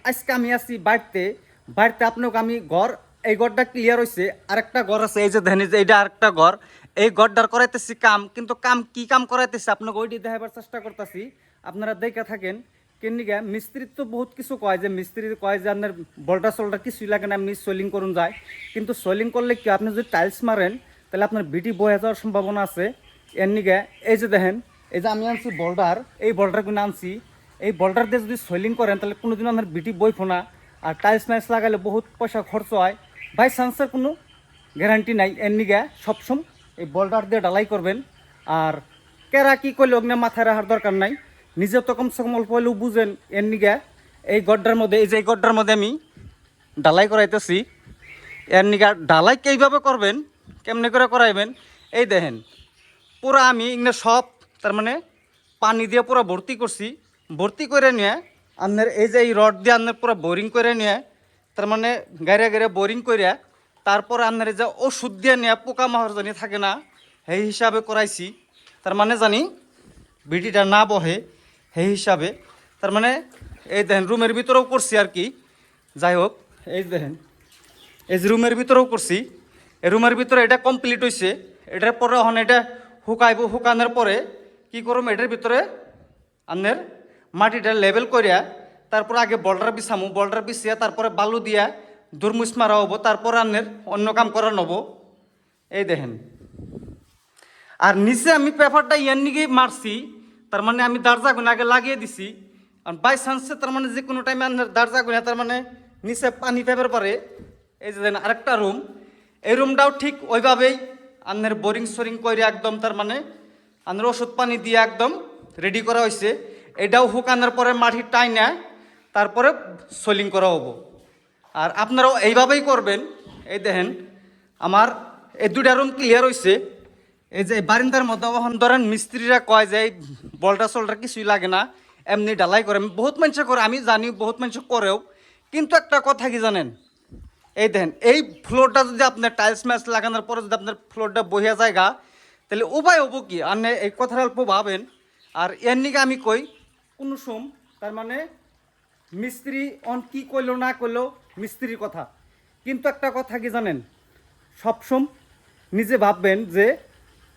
আজকে আমি আছি বাড়িতে আপনাকে আমি ঘর এই ঘরটা ক্লিয়ার হয়েছে। আরেকটা ঘর আছে, এই যে দেখেন, এই যে এইটা আরেকটা ঘর। এই ঘরটার করাইতেছি কাম, কিন্তু কি কাম করাইতেছি আপনাকে ওইটি দেখাবার চেষ্টা করতেছি। আপনারা দেখে থাকেন। কেনিকা মিস্ত্রির তো বহুত কিছু কয়, যে মিস্ত্রি কয় যে আপনার বল্টা সল্টা কিছুই লাগে না, আপনি সোলিং করুন যায়। কিন্তু সোলিং করলে কি, আপনি যদি টাইলস মারেন তাহলে আপনার বিটি বয়ে যাওয়ার সম্ভাবনা আছে। এর নিকে এই যে দেখেন, এই যে আমি আনছি বোল্ডার, এই বোল্ডার কিনে আনছি। এই বোল্ডার দিয়ে যদি সোলিং করেন তাহলে কোনোদিন আপনার বিটি বইব না। আর টাইলস মাইলস লাগালে বহুত পয়সা খরচ হয়, বাই চান্সের কোনো গ্যারান্টি নাই। এর নিকে সবসময় এই বোল্ডার দিয়ে ডালাই করবেন। আর কেরা কি করলে অগ্নে মাথায় রাখার দরকার নাই, নিজে তো কমসে কম অল্প হলেও বুঝেন। এর নিকে এই গড্ডার মধ্যে, এই যে এই গড্ডার মধ্যে আমি ডালাই করাইতেছি। এর নিকে ডালাই কীভাবে করবেন, কেমনে করে করাইবেন, এই দেখেন। পুরা আমি ইংনে সব তার মানে পানি দিয়ে পুরো ভর্তি করছি। ভর্তি করে নিয়ে আপনার এই যে এই রড দিয়ে আপনার পুরো বোরিং করে নিয়ে, তার মানে গাড়িয়া গাড়িয়া বোরিং করে, তারপর আপনার এই যে ওষুধ দিয়ে নিয়ে পোকা মাহর জানি থাকে না, সেই হিসাবে করাইছি। তার মানে জানি বিটিটা না বহে, সেই হিসাবে। তার মানে এই দেখেন রুমের ভিতরেও করছি আর কি। যাই হোক, এই দেখেন এই যে রুমের ভিতরেও করছি। এই রুমের ভিতরে এটা কমপ্লিট হয়েছে। এটার পরে এখন এটা শুকাইব। শুকানোর পরে কি করব, এটার ভিতরে আপনার মাটিটা লেভেল করিয়া, তারপরে আগে বল্ডার বিছামু। বল্ডার বিছিয়া তারপরে বালু দিয়া দুরমুচ মারা হবো, তারপরে আপনার অন্য কাম করা নেব। এই দেখেন। আর নিচে আমি পেপারটা ইয়ার নিকেই মারছি। তার মানে আমি দরজাগুলো আগে লাগিয়ে দিছি। আর বাই চান্সে তার মানে যে কোনো টাইমে আপনার দরজাগুলো তার মানে নিচে পানি পেপার পরে। এই যে দেখেন আরেকটা রুম, এই রুমটাও ঠিক ওইভাবেই আপনার বোরিং সোরিং করে একদম তার মানে আপনার ওষুধ পানি দিয়ে একদম রেডি করা হয়েছে। এটাও শুকানোর পরে মাটি টাইনা তারপরে সোলিং করা হবো। আর আপনারাও এইভাবেই করবেন। এই দেখেন আমার এই দুইটা রুম ক্লিয়ার হয়েছে। এই যে বারিন্দার মধ্যে এখন ধরেন মিস্ত্রিরা কয় যে এই বল্টা সল্টা কিছুই লাগে না, এমনি ডালাই করে। বহুত মানুষ করে, আমি জানি বহুত মানুষ করেও। কিন্তু একটা কথা কি জানেন, এই দেখেন এই ফ্লোরটা যদি আপনার টাইলস ম্যাচ লাগানোর পরে যদি আপনার ফ্লোরটা বহিয়া জায়গা, তাহলে উপায় হবো কি, আপনি এই কথাটা অল্প ভাবেন। আর এর নিকে আমি কই, কোনো সোম তার মানে মিস্ত্রি অন কি করলো না করলো মিস্ত্রির কথা। কিন্তু একটা কথা কি জানেন, সবসম নিজে ভাববেন যে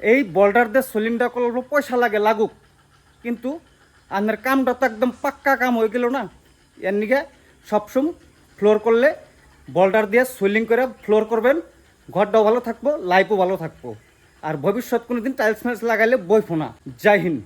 এই বোল্ডার দিয়ে সোলিংটা করলে পয়সা লাগে, লাগুক, কিন্তু আপনার কামটা তো একদম পাক্কা কাম হয়ে গেল না। এর নিকে সবসময় ফ্লোর করলে বোল্ডার দিয়ে সোলিং করে ফ্লোর করবেন। ঘরটাও ভালো থাকবো, লাইফও ভালো থাকবো। আর ভবিষ্যৎ কোনো দিন টাইলস মাইলস লাগাইলে বইফো না। জয় হিন্দ।